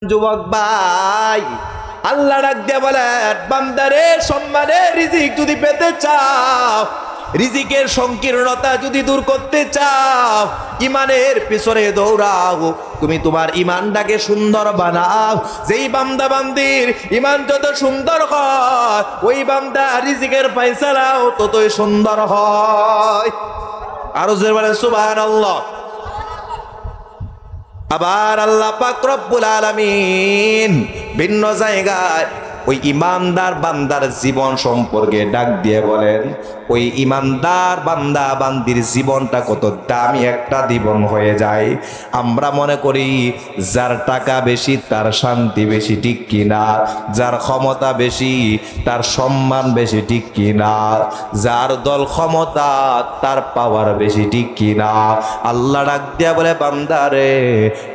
যুবক ভাই, আল্লাহ ডাক দিয়ে বলেন, বান্দারে সম্মানের রিজিক যদি পেতে চাও, রিজিকের সংকীর্ণতা যদি দূর করতে চাও, ইমানের পিছনে দৌড়াও। তুমি তোমার ইমানটাকে সুন্দর বানাও। যেই বান্দা বান্দির ইমান যত সুন্দর হয়, ওই বান্দা রিজিকের ফয়সালাও ততই সুন্দর হয়। আরো জোরে বলেন সুবহানাল্লাহ। আবার আল্লাহ পাক রব্বুল আলামিন ভিন্ন জায়গায় ওই ইমানদার বান্দার জীবন সম্পর্কে ডাক দিয়ে বলেন, ওই ইমানদার বান্দা বান্দির জীবনটা কত দামি একটা জীবন হয়ে যায়। আমরা মনে করি যার টাকা বেশি তার শান্তি বেশি, ঠিক কিনা? যার ক্ষমতা বেশি তার সম্মান বেশি, ঠিক কিনা? যার দল ক্ষমতা তার পাওয়ার বেশি, ঠিক কিনা? আল্লাহ ডাক দিয়া বলে, বান্দারে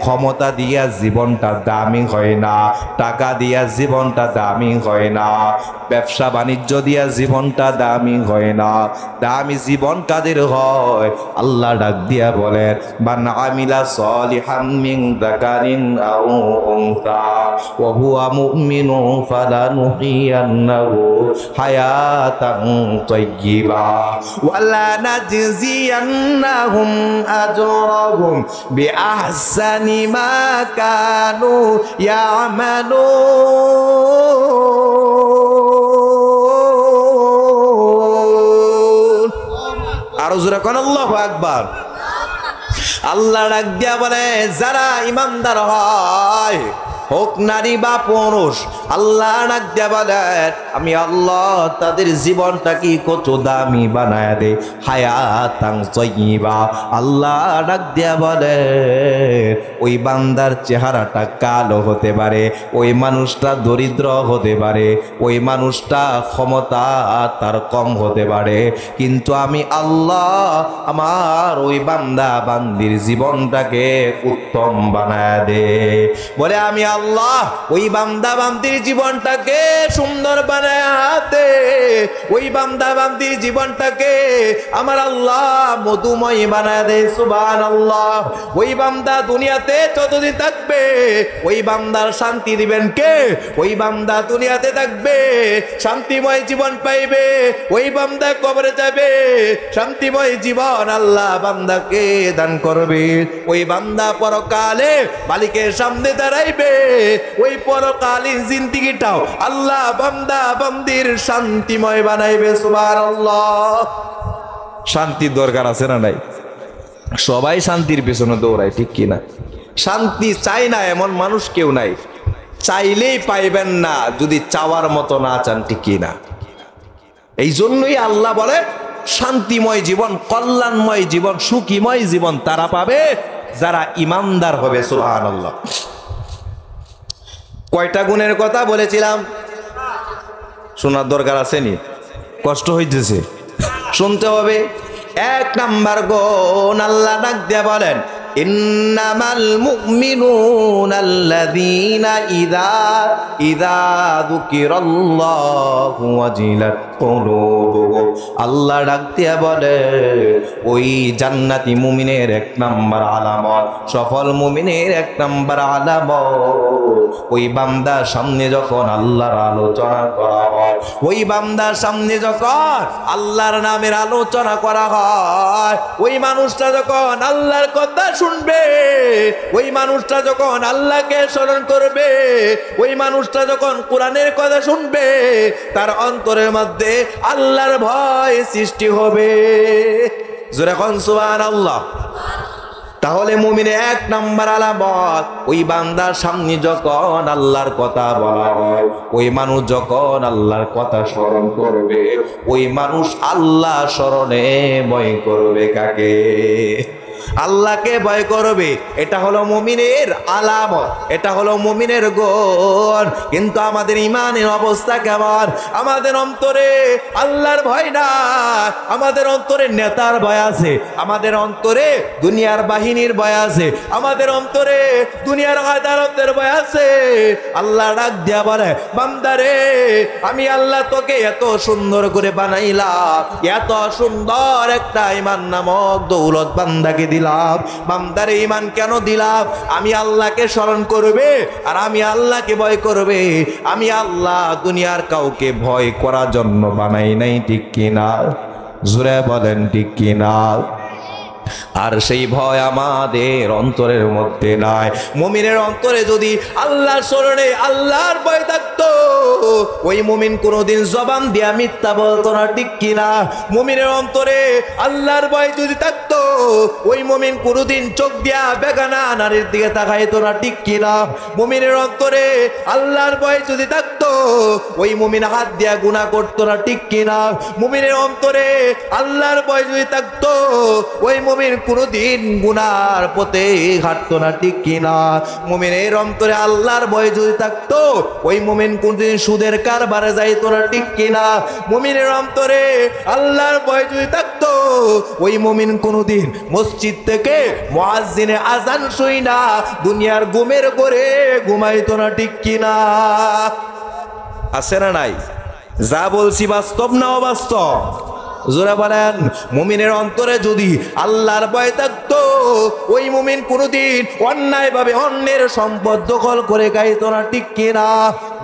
ক্ষমতা দিয়া জীবনটা দামি হয় না, টাকা দিয়া জীবনটা দামি হয় না, ব্যবসা বাণিজ্য দিয়া জীবনটা দামি হয় না। দামি জীবন কাদের হয়? আল্লাহ ডাক দিয়া বলেন, মান আমিলা সলিহাম মিন যাকারিন আও উনসা ওয়া হুয়া মুমিনুন ফালানুহিয়ান্নাহু হায়াতান তাইয়্যিবা ওয়া লা নাজজিয়ান্নাহুম আজরাহুম বিআহসানি মা কানু ইয়ামালুন। আরো জোরে কোন আল্লাহু আকবার। আল্লাহ ডাক দিয়া বলে, যারা ইমানদার হয়, হোক নারী বা পুরুষ, আল্লাহ ডাক দিয়া বলেন, আমি আল্লাহ তাদের জীবনটা কি কত দামি বানায় দে, হায়াতান তাইয়্যিবা। আল্লাহ ডাক দিয়া বলে, ওই বান্দার চেহারাটা কালো হতে পারে, ওই মানুষটা দরিদ্র হতে পারে, ওই মানুষটা ক্ষমতা তার কম হতে পারে, কিন্তু আমি আল্লাহ আমার ওই বান্দা বান্দির জীবনটাকে উত্তম বানায় দে। বলে আমি আল্লাহ ওই বান্দা বান্দির জীবনটাকে সুন্দর বানায় দে, ওই বান্দা বান্দির জীবনটাকে আমার আল্লাহ মধুময় বানায় দে। সুবহানাল্লাহ। ওই বান্দা দুনিয়াতে যতদিন থাকবে, ওই বান্দার শান্তি দিবেন কে? ওই বান্দা দুনিয়াতে থাকবে, শান্তিময় জীবন পাইবে। ওই বান্দা কবরে যাবে, শান্তিময় জীবন আল্লাহ বান্দাকে দান করবে। ওই বান্দা পরকালে মালিকের সামনে দাঁড়াইবে, ওই পরকালীন জিন্দেগিটাও আল্লাহ বান্দা বান্দির শান্তিময় বানাইবে। সুবহানাল্লাহ। শান্তির দরকার আছে না নাই? সবাই শান্তির পেছনে দৌড়ায়, ঠিক কিনা? শান্তি চাই না এমন মানুষ কেউ নাই। চাইলেই পাইবেন না যদি চাওয়ার মতো না চান, ঠিক কিনা? এই জন্যই আল্লাহ বলে, শান্তিময় জীবন, কল্যাণময় জীবন, সুখীময় জীবন তারা পাবে যারা ইমানদার হবে। সুবহানাল্লাহ। কয়টা গুণের কথা বলেছিলাম? শোনার দরকার আসেনি? কষ্ট হইতেছে? শুনতে হবে। এক নাম্বার গুণ আল্লাহ ডাক দিয়া বলেন, ইন্নামাল মুমিনুনা আল্লাযীনা ইযা যুকিরাল্লাহু ওয়াজিলাত কুলুবুহুম। আল্লাহ ডাক দিয়া বলে, ওই জান্নাতি মুমিনের এক নাম্বার আলামত, সফল মুমিনের এক নাম্বার আলামত, ওই বান্দার সামনে যখন আল্লাহর আলোচনা করা হয়, ওই বান্দার সামনে যখন আল্লাহর নামের আলোচনা করা হয়, ওই মানুষটা যখন আল্লাহর কথা শুনবে, ওই মানুষটা যখন আল্লাহকে স্মরণ করবে, ওই মানুষটা যখন কোরআনের কথা শুনবে, তার অন্তরের মধ্যে আল্লাহর ভয় সৃষ্টি হবে। জোরে কোন সুবহানাল্লাহ। তাহলে মুমিনের এক নাম্বার আলামত, ওই বান্দার সামনে যখন আল্লাহর কথা বলা হয়, ওই মানুষ যখন আল্লাহর কথা স্মরণ করবে, ওই মানুষ আল্লাহ স্মরণে ভয় করবে কাকে? আল্লাহকে ভয় করবে। এটা হলো মুমিনের আলামত, এটা হলো মুমিনের গুণ। কিন্তু আমাদের ইমানের অবস্থা কেমন? আমাদের অন্তরে আল্লাহর ভয় না, আমাদের অন্তরে নেতার ভয় আছে, আমাদের অন্তরে দুনিয়ার বাহিনীর ভয় আছে, আমাদের অন্তরে দুনিয়ার আদালতের ভয় আছে। আল্লাহ ডাক দিয়া বলে, বান্দারে আমি আল্লাহ তোকে এত সুন্দর করে বানাইলাম, এত সুন্দর একটা ইমান নামক দৌলত বান্দাকে দিলাম, দিলাম? বান্দারে ঈমান কেন দিলাম? আমি আল্লাহকে স্মরণ করবে আর আমি আল্লাহকে ভয় করবে। আমি আল্লাহ দুনিয়ার কাউকে ভয় করার জন্য বানাই নাই, ঠিক কিনা? জোরে বলেন ঠিক কিনা? আর সেই ভয় আমাদের অন্তরের মধ্যে নাই। মুমিনের অন্তরে যদি আল্লাহর স্মরণে আল্লাহর ভয় থাকতো, ওই মুমিন কোনোদিন জবান দিয়া মিথ্যা বলতো না, ঠিক কিনা? মুমিনের অন্তরে আল্লাহর ভয় যদি থাকতো, ওই মুমিন কোনোদিন চোখ দিয়া বেগানা নারীর দিকে তাকাইতো না, ঠিক কিনা? মুমিনের অন্তরে আল্লাহর ভয় যদি থাকতো, ওই মুমিন হাত দিয়া গুনাহ করতো না, ঠিক কিনা? মুমিনের অন্তরে আল্লাহর ভয় যদি থাকতো, ওই মুমিন কোনোদিন গুনার পথে হাঁটতো না, ঠিক কিনা? মুমিনের অন্তরে আল্লাহর ভয় যদি থাকতো, ওই মুমিন কোনোদিন সুদের কারবারে যাইতো না, ঠিক কিনা? মুমিনের অন্তরে আল্লাহর ভয় যদি থাকতো, ওই মুমিন কোনোদিন মসজিদ থেকে মুয়াজ্জিনে আজান শুইনা দুনিয়ার ঘুমের ঘরে ঘুমাইতো না, ঠিক কিনা? আছে না নাই? যা বলছি বাস্তব না অবাস্তব? জোরে বলেন। মুমিনের অন্তরে যদি আল্লাহর ভয় থাকতো, ওই মুমিন কোনোদিন অন্যায়ভাবে অন্যের সম্পদ দখল করে খাইতো না, ঠিক কিনা?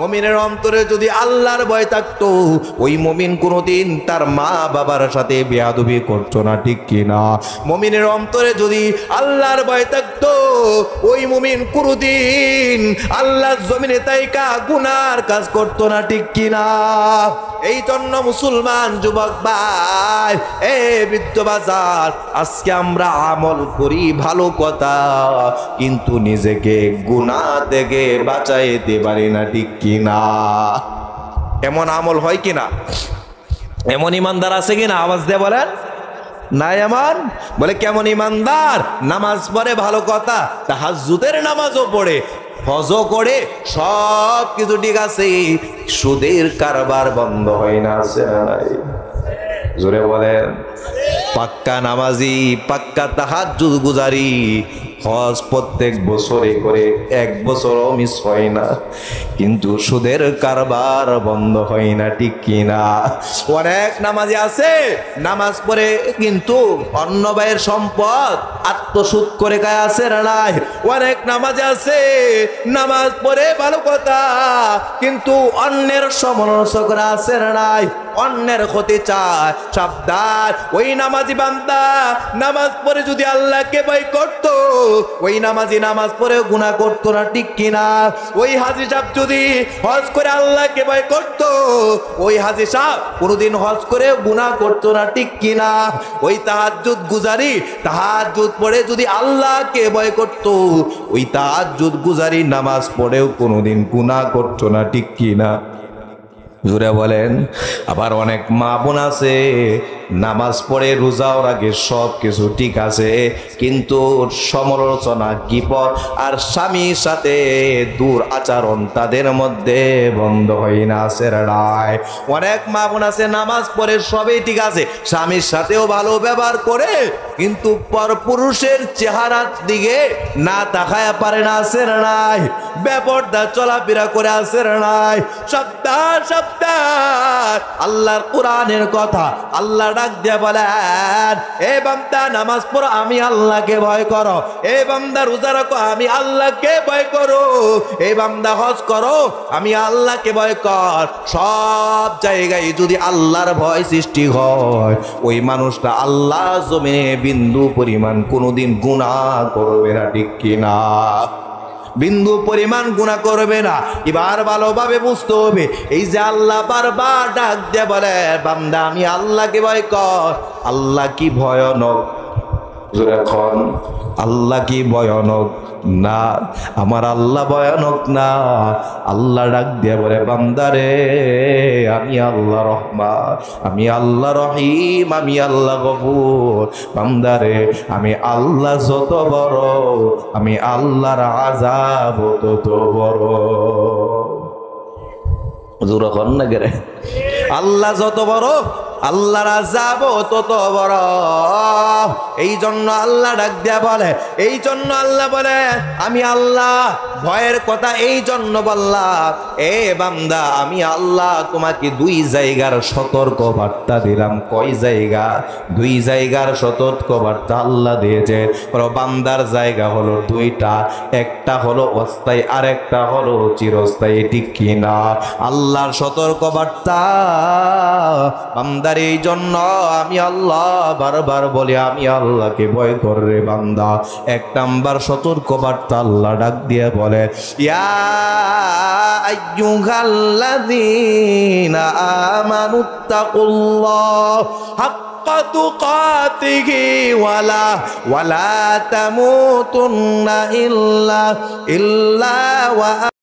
মুমিনের অন্তরে যদি আল্লাহর ভয় থাকতো, ওই মুমিন কোনোদিন তার মা বাবার সাথে বেয়াদবি করতো না, ঠিক কিনা? মুমিনের অন্তরে যদি আল্লাহর ভয় থাকতো, ওই মুমিন কোনোদিন আল্লাহর জমিনে তাইকা গুনার কাজ করতো না, ঠিক কিনা? এই জন্য মুসলমান যুবক ভাই, এ বৃদ্ধ বাজার, আজকে আমরা আমল করি ভালো কথা, কিন্তু নিজেকে গুনাহ থেকে বাঁচাইতে পারি না, ঠিক কিনা? এমন আমল হয় কিনা? এমন ইমানদার আছে কিনা? আওয়াজ দিয়ে বলেন। না এমন? বলে কেমন ইমানদার? নামাজ পড়ে ভালো কথা, তাহাজ্জুদের নামাজও পড়ে, হজও করে, সব কিছু ঠিক আছে, সুদের কারবার বন্ধ হয় না, আছে না নাই? জোরে বলেন। পাক্কা নামাজি, পাক্কা তাহাজ্জুদ গুজারি, হজ প্রত্যেক বছরে করে, এক বছরও মিস হয় না, কিন্তু সুদের কারবার বন্ধ হয় না, ঠিক কিনা? অনেক নামাজি আছে, নামাজ পড়ে কিন্তু অন্য ভাইয়ের সম্পদ আত্মসুদ করে খায়, আছে না নাই? অনেক নামাজি আছে, নামাজ পড়ে ভালো কথা, কিন্তু অন্যের সমালোচকরা, আছে না নাই? অন্যের ক্ষতি চায়। সাবধান, ওই নামাজি বান্দা নামাজ পড়ে যদি আল্লাহকে ভয় করতো, ওই নামাজি নামাজ পড়ে গুনাহ করতো না, ঠিক কিনা? ওই হাজী সাহেব যদি হজ করে আল্লাহকে ভয় করতো, ওই হাজী সাহেব কোনোদিন হজ করে গুনাহ করতো না, ঠিক কিনা? ওই তাহাজ্জুদ গুজারি তাহাজ্জুদ পড়ে যদি আল্লাহকে ভয় করতো, ওই তাহাজ্জুদ গুজারি নামাজ পড়েও কোনোদিন গুনাহ করতো না, ঠিক কিনা? জোরে বলেন। আবার অনেক মা বোন আছে, নামাজ পড়ে রোজাও রাখে, সব কিছু ঠিক আছে, কিন্তু সমালোচনা, গীবত আর স্বামীর সাথে দূর আচরণ তাদের মধ্যে বন্ধ হয় না, আছে রায়। অনেক মা বোন আছে, নামাজ পড়ে সবই ঠিক আছে, স্বামীর সাথেও ভালো ব্যবহার করে, কিন্তু পরপুরুষের চেহারার দিকে না তাকায় পারে না, আছে নাই? বেপরদা চলাফেরা করে, আছে নাই? সাবধান সাবধান, আল্লাহর কোরআনের কথা আল্লাহ ডাক দিয়ে বলেন, এ বান্দা নামাজ পড়ো, আমি আল্লাহকে ভয় করো। এ বান্দা রোজা রাখো, আমি আল্লাহকে ভয় করো। এ বান্দা হজ করো, আমি আল্লাহকে ভয় কর। সব জায়গায় যদি আল্লাহর ভয় সৃষ্টি হয়, ওই মানুষটা আল্লাহ জমিনে বিন্দু পরিমাণ কোনোদিন গুনাহ করবে না, ঠিক কিনা? বিন্দু পরিমাণ গুনাহ করবে না। এবার ভালোভাবে বুঝতে হবে, এই যে আল্লাহ বারবার ডাক দিয়ে বলে, বান্দা আমি আল্লাহকে ভয় কর। আল্লাহ কি ভয়ানক? যখন আল্লাহ কি ভয়ানক? না, আমার আল্লাহ ভয়ানক না। আল্লাহ ডাক দিয়ে বলে, বান্দারে আমি আল্লাহ রহমান, আমি আল্লাহ রহিম, আমি আল্লাহ গফুর। বান্দারে আমি আল্লাহ যত বড়, আমি আল্লাহর আযাব তত বড়। যখন না গেরে আল্লাহ যত বড়, আল্লাহর আযাব তত বড়। এই জন্য আল্লাহ ডাক দিয়া বলে, এই জন্য আল্লাহ বলে, আমি আল্লাহ ভয়ের কথা এই জন্য বললাম, এ বান্দা আমি আল্লাহ তোমাকে দুই জায়গার সতর্ক বার্তা দিলাম। কয় জায়গা? দুই জায়গার সতর্ক বার্তা আল্লাহ দিয়েছে। বান্দার জায়গা হলো দুইটা, একটা হলো অস্থায়ী আর একটা হলো চিরস্থায়ী, ঠিক কিনা? আল্লাহর সতর্ক বার্তা বান্দার, এই জন্য আমি আল্লাহ বারবার বলি আমি আল্লাহকে ভয় কর রে বান্দা। এক নাম্বার সতর্ক বার্তা আল্লাহ ডাক দিয়ে বলে, ইয়া আইয়ুহাল্লাযীনা আমানুত্তাকুল্লাহ হাক্কা তুকাতিহি ওয়ালা তামুতুন্না ইল্লা ওয়া